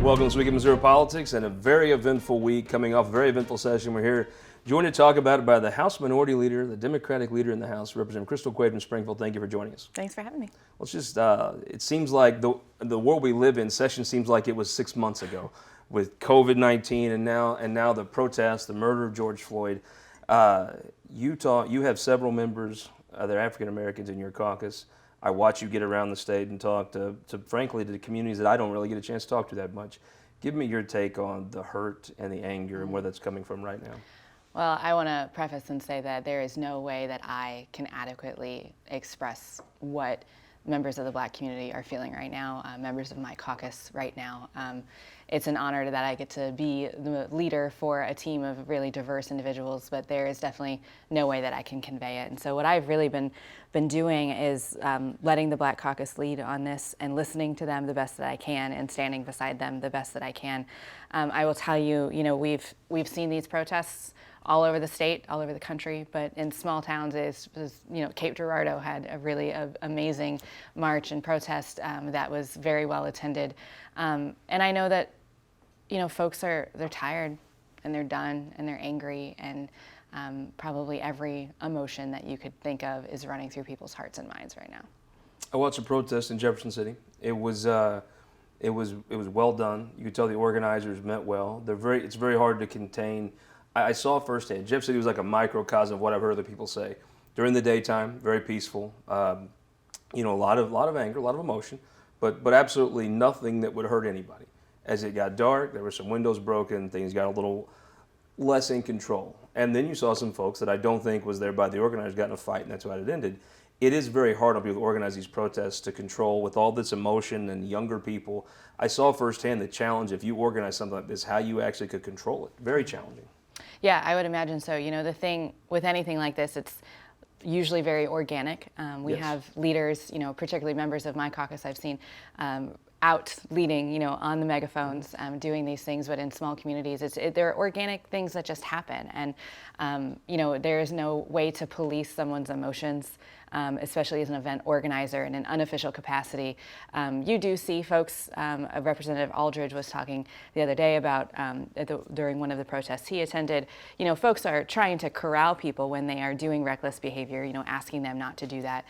Welcome this week in Missouri Politics, and a very eventful week coming off a very eventful session. We're here joined to talk about it by the House Minority Leader, the Democratic leader in the House, Representative Crystal Quade from Springfield. Thank you for joining us. Thanks for having me. Well, it's just, it seems like the world we live in, session seems like it was 6 months ago with COVID-19 and now the protests, the murder of George Floyd. You have several members, they're African Americans in your caucus. I watch you get around the state and talk to frankly, to the communities that I don't really get a chance to talk to that much. Give me your take on the hurt and the anger and where that's coming from right now. Well, I want to preface and say that there is no way that I can adequately express what members of the Black community are feeling right now, members of my caucus right now. It's an honor that I get to be the leader for a team of really diverse individuals, but there is definitely no way that I can convey it. And so what I've really been doing is letting the Black caucus lead on this and listening to them the best that I can and standing beside them the best that I can. I will tell you, we've seen these protests all over the state, all over the country, but in small towns, Cape Girardeau had a really amazing march and protest that was very well attended. And I know that, folks they're tired and they're done and they're angry, and probably every emotion that you could think of is running through people's hearts and minds right now. I watched a protest in Jefferson City. It was well done. You could tell the organizers meant well. It's very hard to contain. I saw firsthand. Jeff City was like a microcosm of what I've heard other people say. During the daytime, very peaceful. A lot of anger, a lot of emotion, but absolutely nothing that would hurt anybody. As it got dark, there were some windows broken. Things got a little less in control. And then you saw some folks that I don't think was there by the organizers got in a fight, and that's why it ended. It is very hard on people who organize these protests to control with all this emotion and younger people. I saw firsthand the challenge if you organize something like this, how you actually could control it. Very challenging. Yeah, I would imagine so. The thing with anything like this, it's usually very organic. We have leaders, particularly members of my caucus I've seen out leading, on the megaphones, doing these things, but in small communities, they're organic things that just happen. And, there is no way to police someone's emotions, especially as an event organizer in an unofficial capacity. You do see folks, Representative Aldridge was talking the other day about during one of the protests he attended, folks are trying to corral people when they are doing reckless behavior, asking them not to do that.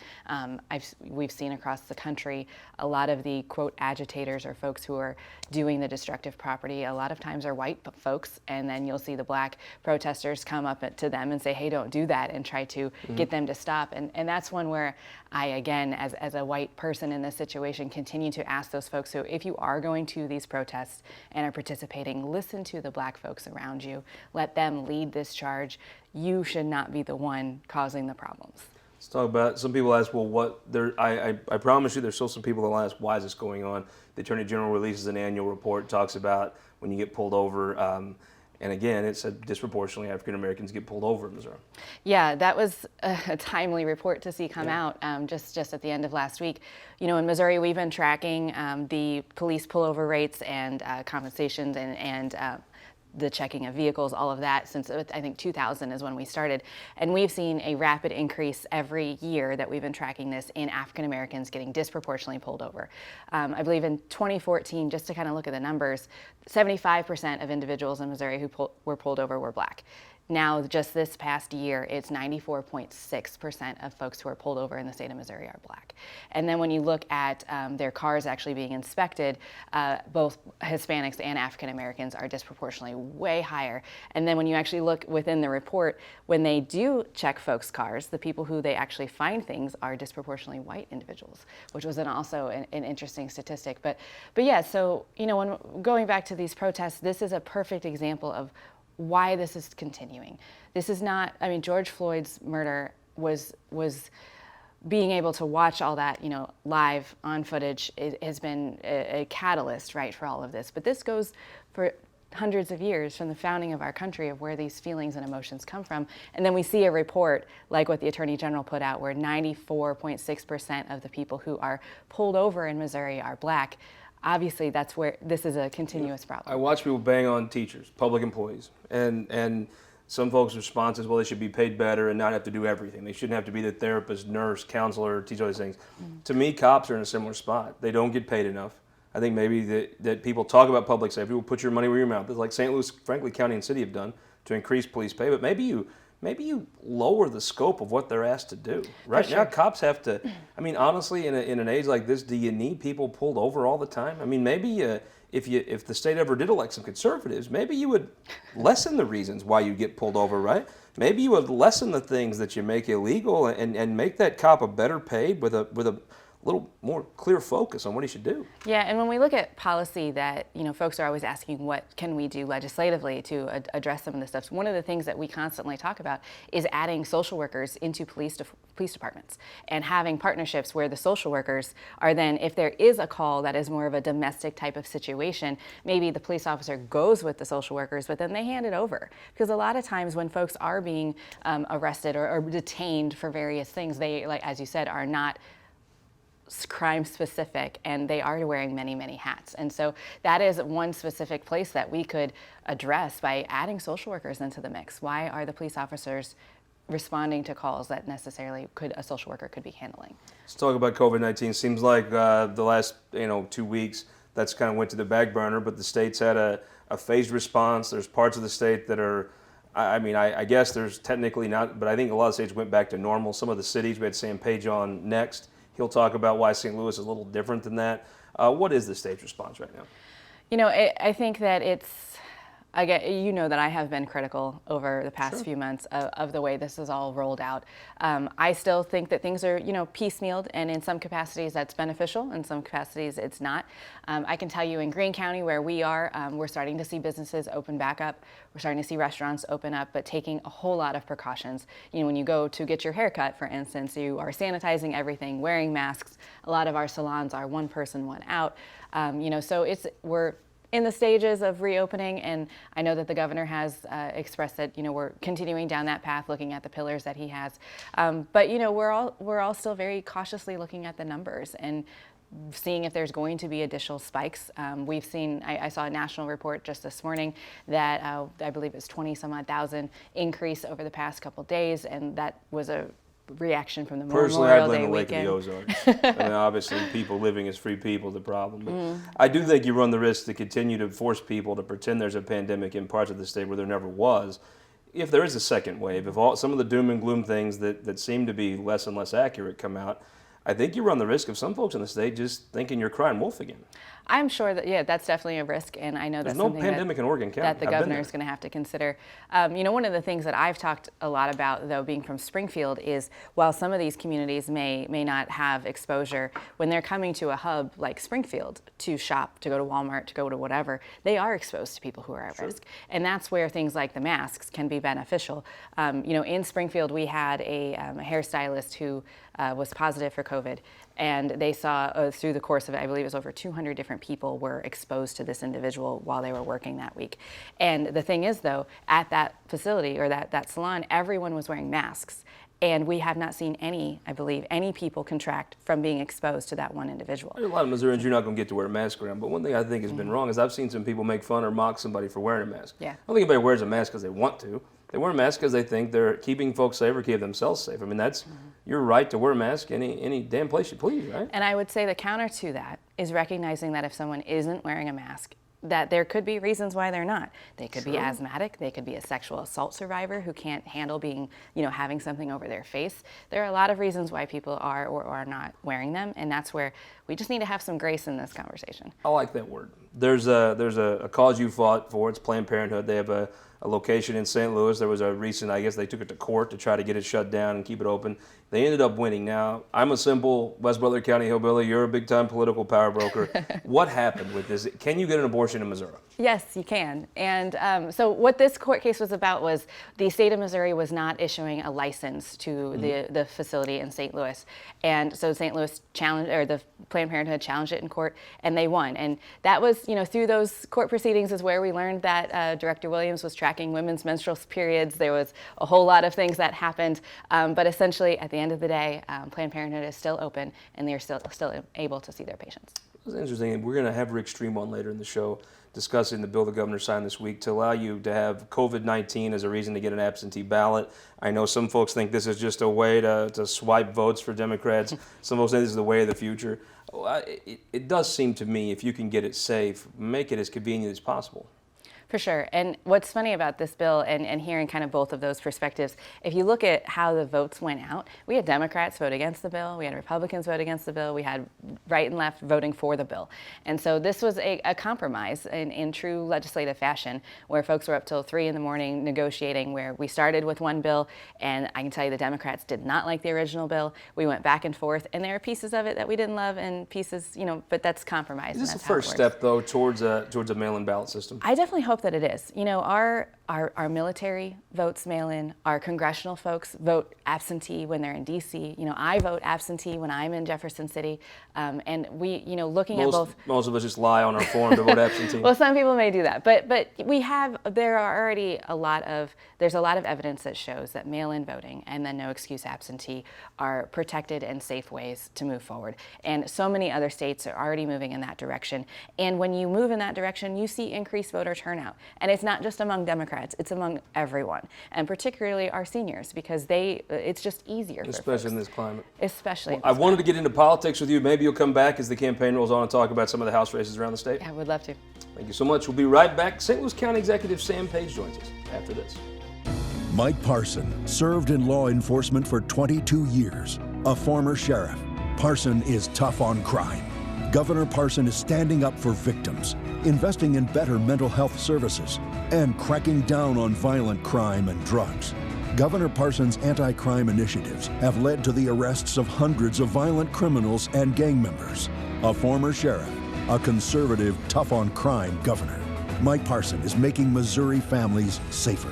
We've seen across the country a lot of the, quote, agitators or folks who are doing the destructive property a lot of times are white folks, and then you'll see the Black protesters come up to them and say, hey, don't do that, and try to get them to stop. And that's one where I, again, as a white person in this situation, continue to ask those folks who, if you are going to these protests and are participating, listen to the Black folks around you. Let them lead this charge. You should not be the one causing the problems. Let's talk about, some people ask, well, I promise you there's still some people that will ask, why is this going on? The Attorney General releases an annual report, talks about when you get pulled over, and again, it said disproportionately African Americans get pulled over in Missouri. Yeah, that was a timely report to see come out just at the end of last week. In Missouri, we've been tracking the police pullover rates and compensations and the checking of vehicles, all of that, since I think 2000 is when we started. And we've seen a rapid increase every year that we've been tracking this in African Americans getting disproportionately pulled over. I believe in 2014, just to kind of look at the numbers, 75% of individuals in Missouri who were pulled over were Black. Now, just this past year, it's 94.6% of folks who are pulled over in the state of Missouri are Black. And then when you look at their cars actually being inspected, both Hispanics and African Americans are disproportionately way higher. And then when you actually look within the report, when they do check folks' cars, the people who they actually find things are disproportionately white individuals, which was also an interesting statistic. But yeah, so, when going back to these protests, this is a perfect example of why this is continuing. This is not, George Floyd's murder was being able to watch all that, live on footage. It has been a catalyst, right, for all of this. But this goes for hundreds of years from the founding of our country of where these feelings and emotions come from. And then we see a report like what the Attorney General put out where 94.6% of the people who are pulled over in Missouri are Black. Obviously, that's where this is a continuous problem. I watch people bang on teachers, public employees, and some folks' response is, well, they should be paid better and not have to do everything. They shouldn't have to be the therapist, nurse, counselor, teach all these things. To me, cops are in a similar spot. They don't get paid enough. I think maybe that people talk about public safety, will put your money where your mouth is, like St. Louis, frankly, county and city have done to increase police pay. But maybe you lower the scope of what they're asked to do. Right now, cops have to. I mean, honestly, in an age like this, do you need people pulled over all the time? I mean, maybe if the state ever did elect some conservatives, maybe you would lessen the reasons why you get pulled over, right? Maybe you would lessen the things that you make illegal and make that cop a better paid with a little more clear focus on what he should do. Yeah, and when we look at policy that, folks are always asking what can we do legislatively to address some of this stuff. One of the things that we constantly talk about is adding social workers into police departments and having partnerships where the social workers are then, if there is a call that is more of a domestic type of situation, maybe the police officer goes with the social workers, but then they hand it over. Because a lot of times when folks are being arrested or detained for various things, they, like as you said, are not crime specific, and they are wearing many, many hats. And so that is one specific place that we could address by adding social workers into the mix. Why are the police officers responding to calls that necessarily a social worker could be handling? Let's talk about COVID-19. Seems like the last 2 weeks that's kind of went to the back burner, but the state's had a phased response. There's parts of the state that are, I guess there's technically not, but I think a lot of states went back to normal. Some of the cities, we had Sam Page on next. He'll talk about why St. Louis is a little different than that. What is the state's response right now? I think that that I have been critical over the past few months of the way this is all rolled out. I still think that things are, piecemealed, and in some capacities that's beneficial, in some capacities it's not. I can tell you in Greene County where we are, we're starting to see businesses open back up. We're starting to see restaurants open up, but taking a whole lot of precautions. When you go to get your haircut, for instance, you are sanitizing everything, wearing masks. A lot of our salons are one person, one out. So we're in the stages of reopening, and I know that the governor has expressed that we're continuing down that path, looking at the pillars that he has. But we're all still very cautiously looking at the numbers and seeing if there's going to be additional spikes. We've seen, I saw a national report just this morning that I believe it's 20 some odd thousand increase over the past couple days, and that was a reaction from the Personally, Memorial I blame Day the Lake weekend. of the Ozarks. Obviously, people living as free people is the problem. But I do think you run the risk to continue to force people to pretend there's a pandemic in parts of the state where there never was. If there is a second wave, if some of the doom and gloom things that seem to be less and less accurate come out, I think you run the risk of some folks in the state just thinking you're crying wolf again. I'm sure that, that's definitely a risk, and I know There's that's no something pandemic in Oregon County. that the governor is going to have to consider. One of the things that I've talked a lot about, though, being from Springfield, is while some of these communities may not have exposure, when they're coming to a hub like Springfield to shop, to go to Walmart, to go to whatever, they are exposed to people who are at risk. And that's where things like the masks can be beneficial. In Springfield, we had a hairstylist who was positive for COVID, and they saw through the course of it, I believe it was over 200 different people were exposed to this individual while they were working that week. And the thing is, though, at that facility or that salon, everyone was wearing masks. And we have not seen any people contract from being exposed to that one individual. There's a lot of Missourians you're not going to get to wear a mask around, but one thing I think has been wrong is I've seen some people make fun or mock somebody for wearing a mask. Yeah. I don't think anybody wears a mask because they want to. They wear a mask because they think they're keeping folks safe or keeping themselves safe. I mean, that's your right to wear a mask any damn place you please, right? And I would say the counter to that is recognizing that if someone isn't wearing a mask, that there could be reasons why they're not. They could be asthmatic. They could be a sexual assault survivor who can't handle being, having something over their face. There are a lot of reasons why people are or are not wearing them, and that's where we just need to have some grace in this conversation. I like that word. There's a cause you fought for. It's Planned Parenthood. They have a location in St. Louis. There was a recent, I guess they took it to court to try to get it shut down and keep it open. They ended up winning. Now, I'm a simple West Butler County hillbilly. You're a big-time political power broker. What happened with this? Can you get an abortion in Missouri? Yes, you can. And so what this court case was about was the state of Missouri was not issuing a license to the facility in St. Louis. And so St. Louis the Planned Parenthood challenged it in court, and they won. And that was, through those court proceedings is where we learned that Director Williams was tracking women's menstrual periods. There was a whole lot of things that happened. But essentially, at the end of the day, Planned Parenthood is still open, and they're still able to see their patients. That's interesting. And we're going to have Rick Stream on later in the show discussing the bill the governor signed this week to allow you to have COVID-19 as a reason to get an absentee ballot. I know some folks think this is just a way to swipe votes for Democrats. Some folks think this is the way of the future. It does seem to me, if you can get it safe, make it as convenient as possible. For sure. And what's funny about this bill and hearing kind of both of those perspectives, if you look at how the votes went out, we had Democrats vote against the bill, we had Republicans vote against the bill, we had right and left voting for the bill. And so this was a compromise in true legislative fashion, where folks were up till 3 in the morning negotiating, where we started with one bill, and I can tell you the Democrats did not like the original bill. We went back and forth, and there are pieces of it that we didn't love and pieces, but that's compromise. Is this the first step, though, towards a mail-in ballot system? I definitely hope that it is. Our military votes mail-in. Our congressional folks vote absentee when they're in D.C. I vote absentee when I'm in Jefferson City. And we, looking at both. Most of us just lie on our form to vote absentee. Well, some people may do that, but there's a lot of evidence that shows that mail-in voting and then no excuse absentee are protected and safe ways to move forward. And so many other states are already moving in that direction. And when you move in that direction, you see increased voter turnout. And it's not just among Democrats, it's among everyone, and particularly our seniors, because it's just easier. Especially in this climate. Especially. I wanted to get into politics with you. Maybe you'll come back as the campaign rolls on and talk about some of the House races around the state. I would love to. Thank you so much. We'll be right back. St. Louis County Executive Sam Page joins us after this. Mike Parson served in law enforcement for 22 years. A former sheriff, Parson is tough on crime. Governor Parson is standing up for victims, investing in better mental health services, and cracking down on violent crime and drugs. Governor Parson's anti-crime initiatives have led to the arrests of hundreds of violent criminals and gang members. A former sheriff, a conservative, tough-on-crime governor. Mike Parson is making Missouri families safer.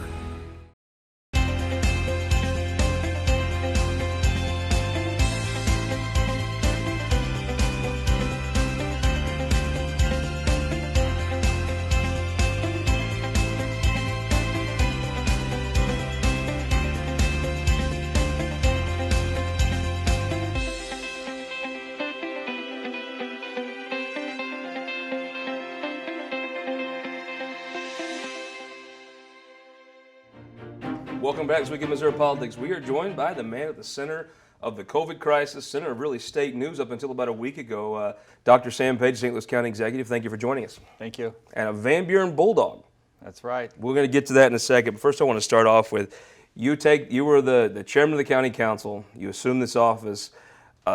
Welcome back to This Week in Missouri Politics. We are joined by the man at the center of the COVID crisis, center of really state news up until about a week ago, Dr. Sam Page, St. Louis County Executive. Thank you for joining us. Thank you. And a Van Buren Bulldog. That's right. We're going to get to that in a second, but first I want to start off with, you were the chairman of the county council. You assumed this office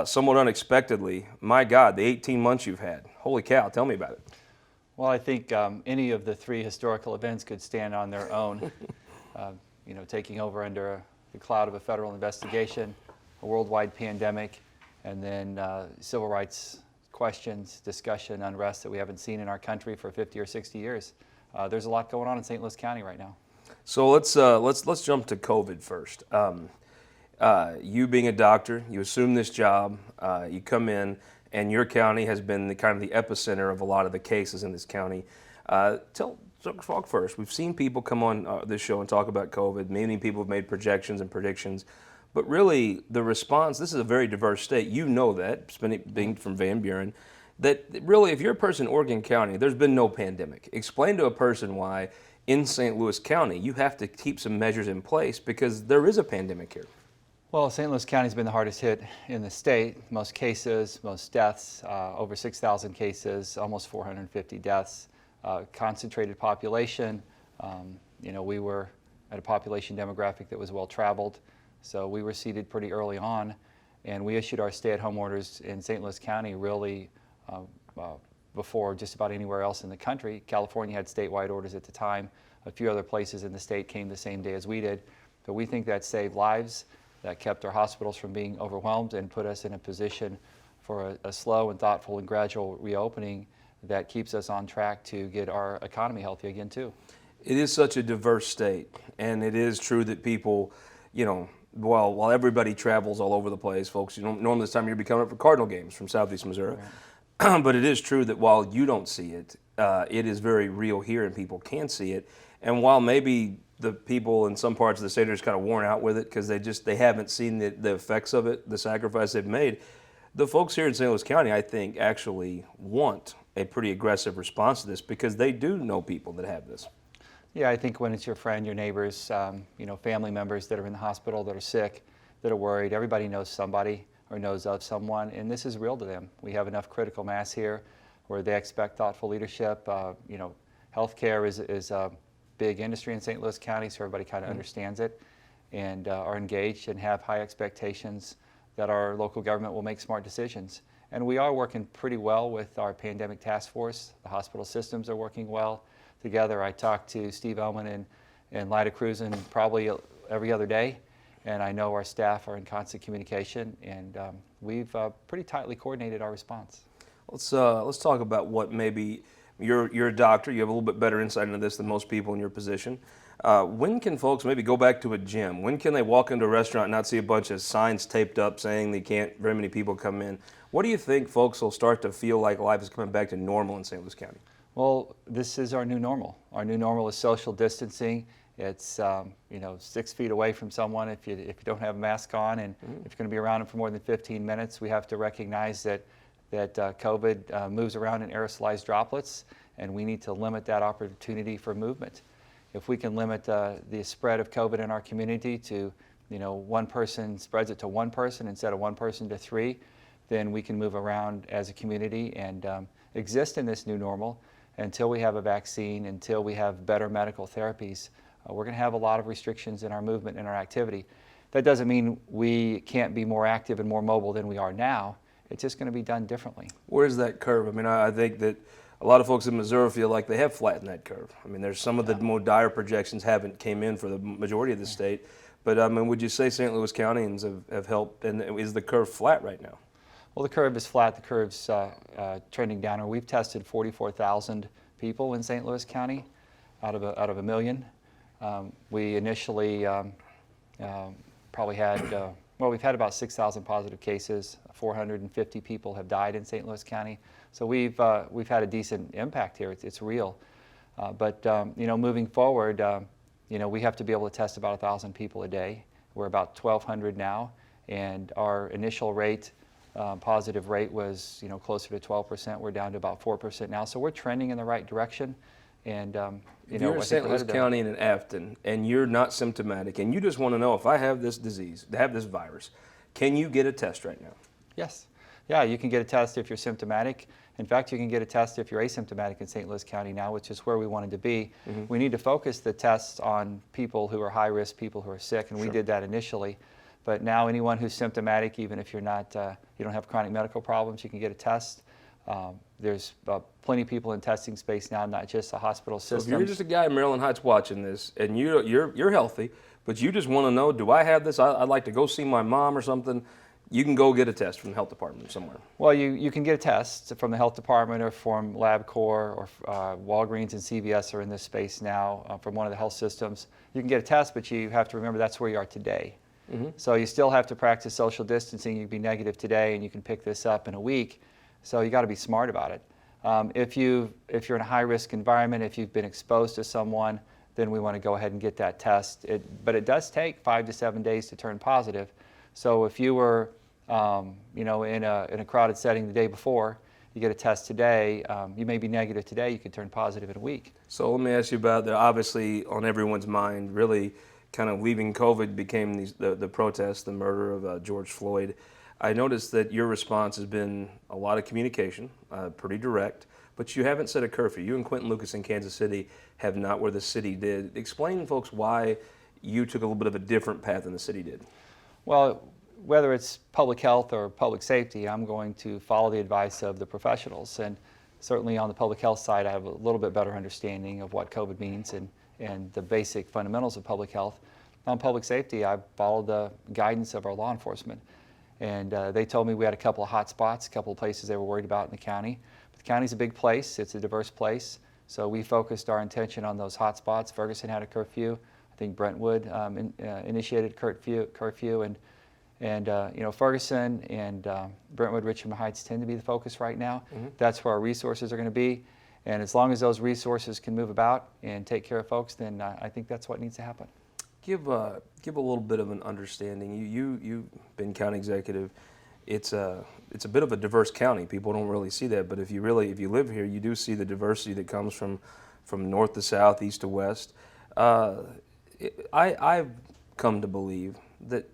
somewhat unexpectedly. My God, the 18 months you've had. Holy cow, tell me about it. Well, I think any of the three historical events could stand on their own. Taking over under the cloud of a federal investigation, a worldwide pandemic, and then civil rights questions, discussion, unrest that we haven't seen in our country for 50 or 60 years. There's a lot going on in St. Louis County right now. So let's jump to COVID first. You being a doctor, you assume this job, you come in, and your county has been the epicenter of a lot of the cases in this county. Talk first. We've seen people come on this show and talk about COVID. Many people have made projections and predictions. But really, the response, this is a very diverse state. You know that, being from Van Buren, that really, if you're a person in Oregon County, there's been no pandemic. Explain to a person why in St. Louis County you have to keep some measures in place because there is a pandemic here. Well, St. Louis County has been the hardest hit in the state. Most cases, most deaths, over 6,000 cases, almost 450 deaths. Concentrated population. We were at a population demographic that was well traveled, so we were seeded pretty early on, and we issued our stay-at-home orders in St. Louis County really before just about anywhere else in the country. California had statewide orders at the time. A few other places in the state came the same day as we did, but we think that saved lives, that kept our hospitals from being overwhelmed and put us in a position for a slow and thoughtful and gradual reopening that keeps us on track to get our economy healthy again, too. It is such a diverse state, and it is true that people, while everybody travels all over the place, folks, normally this time you'll be coming up for Cardinal games from Southeast Missouri. Right. But it is true that while you don't see it, it is very real here, and people can see it. And while maybe the people in some parts of the state are just kind of worn out with it because they haven't seen the effects of it, the sacrifice they've made, The folks here in St. Louis County, I think, actually want a pretty aggressive response to this because they do know people that have this. Yeah, I think when it's your friend, your neighbors, family members that are in the hospital, that are sick, that are worried, everybody knows somebody or knows of someone, and this is real to them. We have enough critical mass here where they expect thoughtful leadership. Healthcare is a big industry in St. Louis County, so everybody kind of understands it and are engaged and have high expectations that our local government will make smart decisions. And we are working pretty well with our pandemic task force. The hospital systems are working well together. I talk to Steve Ellman and Lyda Cruzen probably every other day, and I know our staff are in constant communication, and we've pretty tightly coordinated our response. Let's talk about what maybe you're a doctor. You have a little bit better insight into this than most people in your position. When can folks maybe go back to a gym? When can they walk into a restaurant and not see a bunch of signs taped up saying they can't very many people come in? What do you think folks will start to feel like life is coming back to normal in St. Louis County? Well, this is our new normal. Our new normal is social distancing. It's 6 feet away from someone if you don't have a mask on, and if you're going to be around them for more than 15 minutes, we have to recognize that COVID moves around in aerosolized droplets, and we need to limit that opportunity for movement. If we can limit the spread of COVID in our community to, one person spreads it to one person instead of one person to three, then we can move around as a community and exist in this new normal until we have a vaccine, until we have better medical therapies. We're going to have a lot of restrictions in our movement and our activity. That doesn't mean we can't be more active and more mobile than we are now. It's just going to be done differently. Where's that curve? I mean, I think that a lot of folks in Missouri feel like they have flattened that curve. I mean, there's some of the more dire projections haven't came in for the majority of the state. But I mean, would you say St. Louis Countyans have helped, and is the curve flat right now? Well, the curve is flat. The curve's trending downward. We've tested 44,000 people in St. Louis County out of a million. We initially probably had, we've had about 6,000 positive cases. 450 people have died in St. Louis County. So we've had a decent impact here. It's real. But moving forward, we have to be able to test about 1,000 people a day. We're about 1,200 now, and our initial rate, positive rate was closer to 12%. We're down to about 4% now. So we're trending in the right direction. And if you're in St. Louis County and in Afton, and you're not symptomatic, and you just want to know if I have this disease, have this virus, can you get a test right now? Yes. Yeah, you can get a test if you're symptomatic. In fact, you can get a test if you're asymptomatic in St. Louis County now, which is where we wanted to be. We need to focus the tests on people who are high risk, people who are sick, and we did that initially. But now anyone who's symptomatic, even if you're not, you don't have chronic medical problems, you can get a test. There's plenty of people in testing space now, not just the hospital systems. So if you're just a guy in Maryland Heights watching this, and you're healthy, but you just want to know, do I have this? I'd like to go see my mom or something. You can go get a test from the health department somewhere. Well, you can get a test from the health department or from LabCorp, or Walgreens and CVS are in this space now, from one of the health systems. You can get a test, but you have to remember that's where you are today. So you still have to practice social distancing. You can be negative today, and you can pick this up in a week. So you got to be smart about it. If you're in a high-risk environment, if you've been exposed to someone, then we want to go ahead and get that test. But it does take 5 to 7 days to turn positive. So if you were, in a crowded setting the day before, you get a test today, you may be negative today, you could turn positive in a week. So let me ask you about that. Obviously, on everyone's mind, really kind of leaving COVID became the protests, the murder of George Floyd. I noticed that your response has been a lot of communication, pretty direct, but you haven't set a curfew. You and Quentin Lucas in Kansas City have not where the city did. Explain, folks, why you took a little bit of a different path than the city did. Well, whether it's public health or public safety, I'm going to follow the advice of the professionals. And certainly on the public health side, I have a little bit better understanding of what COVID means and the basic fundamentals of public health. On public safety, I followed the guidance of our law enforcement. And they told me we had a couple of hot spots, a couple of places they were worried about in the county. But the county's a big place, it's a diverse place. So we focused our attention on those hot spots. Ferguson had a curfew. I think Brentwood initiated a curfew, and Ferguson and Brentwood, Richmond Heights tend to be the focus right now. That's where our resources are going to be, and as long as those resources can move about and take care of folks, then I think that's what needs to happen. Give a little bit of an understanding. You've been county executive. it's a bit of a diverse county. People don't really see that, but if you live here, you do see the diversity that comes from north to south, east to west. I've come to believe that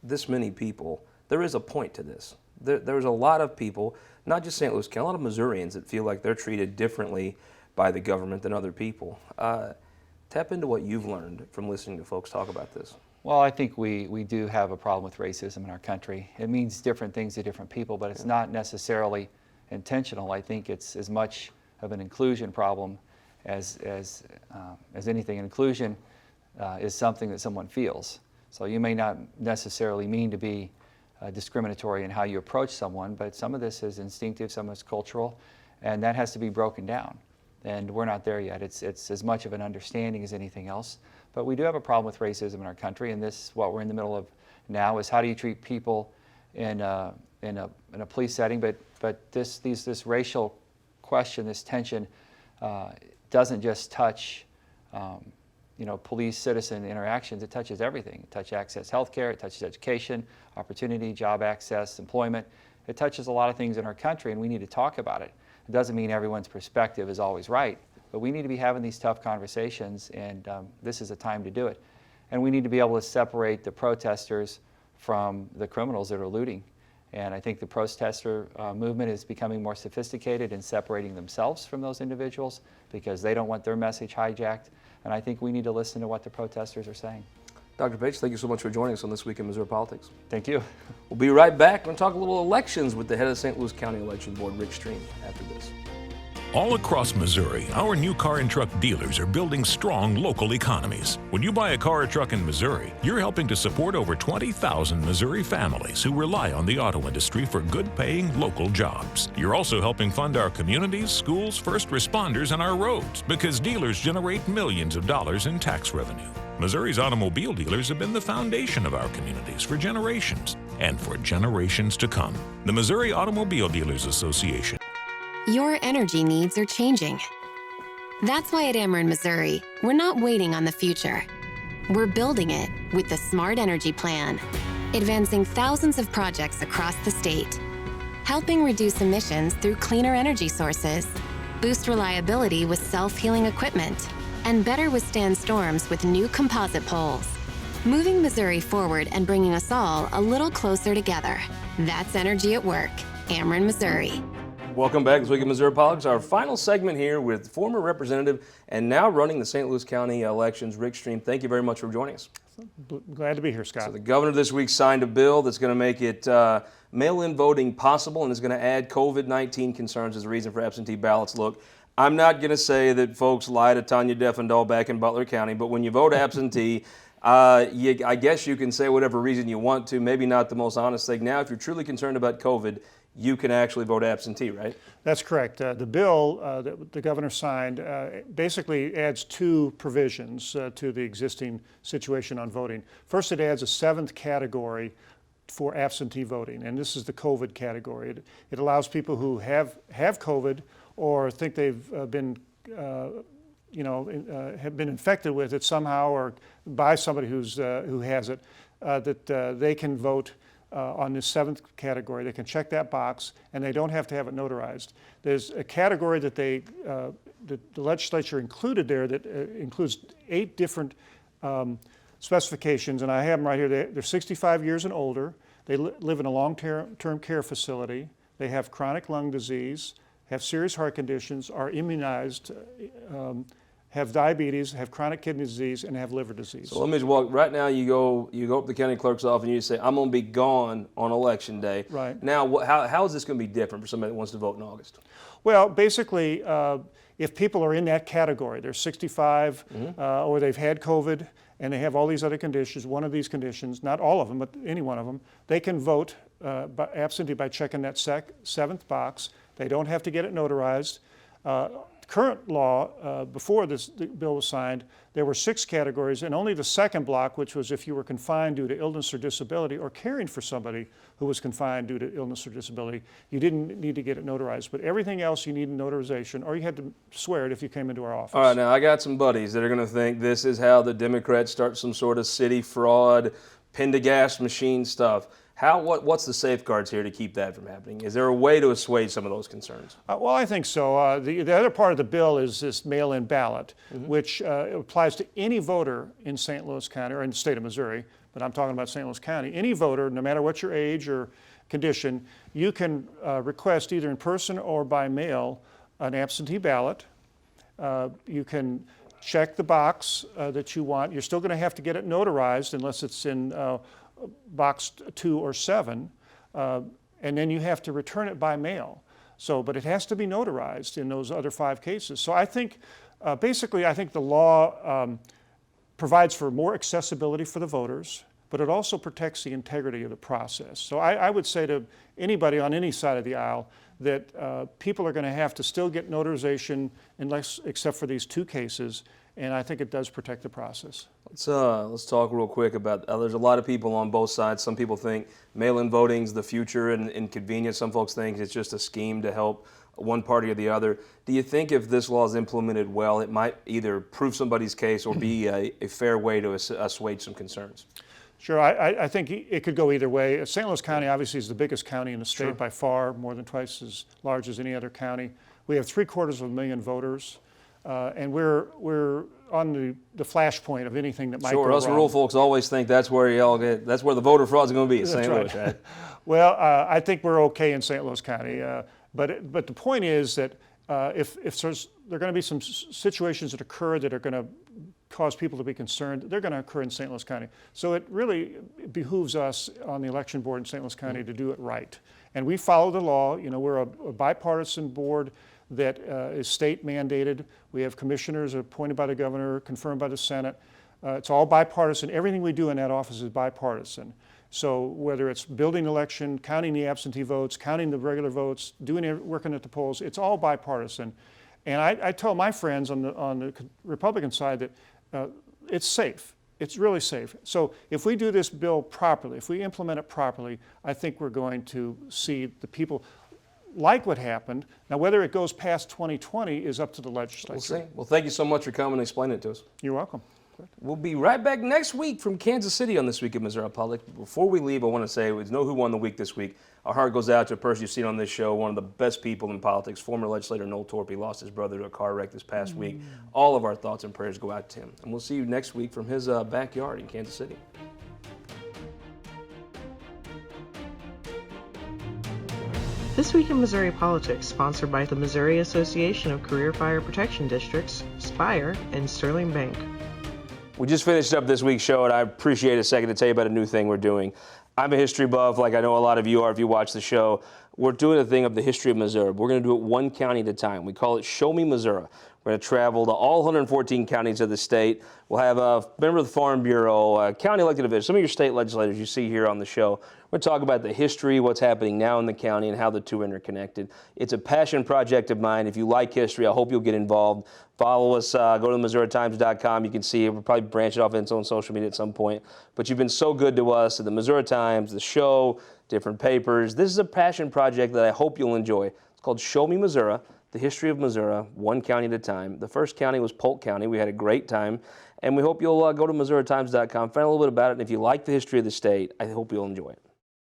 this many people, there is a point to this. There's a lot of people, not just St. Louis County, a lot of Missourians that feel like they're treated differently by the government than other people. Tap into what you've learned from listening to folks talk about this. Well, I think we do have a problem with racism in our country. It means different things to different people, but it's not necessarily intentional. I think it's as much of an inclusion problem as anything. Inclusion is something that someone feels. So you may not necessarily mean to be discriminatory in how you approach someone, but some of this is instinctive, some of it's cultural, and that has to be broken down. And we're not there yet. It's as much of an understanding as anything else. But we do have a problem with racism in our country, and this, what we're in the middle of now, is how do you treat people in a police setting? But this racial question, this tension, doesn't just touch police-citizen interactions. It touches everything. It touches access to health care. It touches education, opportunity, job access, employment. It touches a lot of things in our country, and we need to talk about it. It doesn't mean everyone's perspective is always right, but we need to be having these tough conversations, and this is a time to do it. And we need to be able to separate the protesters from the criminals that are looting. And I think the protester movement is becoming more sophisticated in separating themselves from those individuals because they don't want their message hijacked. And I think we need to listen to what the protesters are saying. Dr. Page, thank you so much for joining us on This Week in Missouri Politics. Thank you. We'll be right back. We're going to talk a little elections with the head of the St. Louis County Election Board, Rick Stream, after this. All across Missouri, our new car and truck dealers are building strong local economies. When you buy a car or truck in Missouri, you're helping to support over 20,000 Missouri families who rely on the auto industry for good-paying local jobs. You're also helping fund our communities, schools, first responders, and our roads because dealers generate millions of dollars in tax revenue. Missouri's automobile dealers have been the foundation of our communities for generations and for generations to come. The Missouri Automobile Dealers Association. Your energy needs are changing. That's why at Ameren, Missouri, we're not waiting on the future. We're building it with the Smart Energy Plan, advancing thousands of projects across the state, helping reduce emissions through cleaner energy sources, boost reliability with self-healing equipment, and better withstand storms with new composite poles. Moving Missouri forward and bringing us all a little closer together. That's energy at work. Ameren, Missouri. Welcome back this week in Missouri Politics. Our final segment here with former representative and now running the St. Louis County elections, Rick Stream. Thank you very much for joining us. Glad to be here, Scott. So the governor this week signed a bill that's going to make it mail-in voting possible and is going to add COVID-19 concerns as a reason for absentee ballots. Look, I'm not going to say that folks lie to Tanya Defendahl back in Butler County, but when you vote absentee, I guess you can say whatever reason you want to, maybe not the most honest thing. Now, if you're truly concerned about COVID, you can actually vote absentee, right? That's correct. The bill that the governor signed basically adds two provisions to the existing situation on voting. First, it adds a seventh category for absentee voting, and this is the COVID category. It allows people who have COVID or think they've been have been infected with it somehow or by somebody who has it, that they can vote on this seventh category. They can check that box and they don't have to have it notarized. There's a category that the legislature included there that includes 8 different specifications, and I have them right here. They're 65 years and older. They live in a long-term care facility. They have chronic lung disease, have serious heart conditions, are immunized, have diabetes, have chronic kidney disease, and have liver disease. So let me just walk. Right now, you go up to the county clerk's office and you say, I'm going to be gone on election day. Right. Now, how is this going to be different for somebody that wants to vote in August? Well, basically, if people are in that category, they're 65 or they've had COVID and they have all these other conditions, one of these conditions, not all of them, but any one of them, they can vote absentee by checking that seventh box. They don't have to get it notarized. Current law, before the bill was signed, there were 6 categories, and only the second block, which was if you were confined due to illness or disability or caring for somebody who was confined due to illness or disability, you didn't need to get it notarized. But everything else you need a notarization, or you had to swear it if you came into our office. All right, now I got some buddies that are going to think this is how the Democrats start some sort of city fraud pin-to-gas machine stuff. What's the safeguards here to keep that from happening? Is there a way to assuage some of those concerns? Well, I think so. The other part of the bill is this mail-in ballot, which applies to any voter in St. Louis County, or in the state of Missouri, but I'm talking about St. Louis County. Any voter, no matter what your age or condition, you can request either in person or by mail an absentee ballot. You can check the box that you want. You're still going to have to get it notarized unless it's in box 2 or 7, and then you have to return it by mail. So, but it has to be notarized in those other 5 cases. So I think, basically, I think the law provides for more accessibility for the voters, but it also protects the integrity of the process. So I would say to anybody on any side of the aisle that people are going to have to still get notarization except for these 2 cases, and I think it does protect the process. Let's talk real quick about, there's a lot of people on both sides. Some people think mail-in voting's the future and inconvenience. Some folks think it's just a scheme to help one party or the other. Do you think if this law is implemented well, it might either prove somebody's case or be a fair way to assuage some concerns? Sure, I think it could go either way. St. Louis County obviously is the biggest county in the state by far, more than twice as large as any other county. We have 750,000 voters, and we're on the flashpoint of anything that might go wrong. Us rural folks always think that's where that's where the voter fraud is going to be, St. Louis, right? Well, I think we're okay in St. Louis County, but the point is that if there are going to be some situations that occur that are going to cause people to be concerned, they're going to occur in St. Louis County. So it really behooves us on the election board in St. Louis County to do it right. And we follow the law. You know, we're a bipartisan board that is state mandated. We have commissioners appointed by the governor, confirmed by the Senate. It's all bipartisan. Everything we do in that office is bipartisan. So whether it's building election, counting the absentee votes, counting the regular votes, working at the polls, it's all bipartisan. And I tell my friends on the Republican side that it's safe. It's really safe. So if we do this bill properly, if we implement it properly, I think we're going to see the people like what happened. Now, whether it goes past 2020 is up to the legislature. We'll see. Well, thank you so much for coming and explaining it to us. You're welcome. We'll be right back next week from Kansas City on This Week in Missouri Politics. Before we leave, I want to say, we know who won the week this week. Our heart goes out to a person you've seen on this show, one of the best people in politics, former legislator Noel Torpy, lost his brother to a car wreck this past week. All of our thoughts and prayers go out to him. And we'll see you next week from his backyard in Kansas City. This Week in Missouri Politics, sponsored by the Missouri Association of Career Fire Protection Districts, Spire, and Sterling Bank. We just finished up this week's show, and I appreciate a second to tell you about a new thing we're doing. I'm a history buff, like I know a lot of you are if you watch the show. We're doing a thing of the history of Missouri. We're going to do it one county at a time. We call it Show Me Missouri. We're going to travel to all 114 counties of the state. We'll have a member of the Farm Bureau, county elected officials, some of your state legislators you see here on the show. We're going to talk about the history, what's happening now in the county, and how the two are interconnected. It's a passion project of mine. If you like history, I hope you'll get involved. Follow us, go to MissouriTimes.com. You can see it. We'll probably branch it off into its own social media at some point. But you've been so good to us at the Missouri Times, the show, different papers. This is a passion project that I hope you'll enjoy. It's called Show Me Missouri, the history of Missouri, one county at a time. The first county was Polk County. We had a great time. And we hope you'll go to MissouriTimes.com, find a little bit about it. And if you like the history of the state, I hope you'll enjoy it.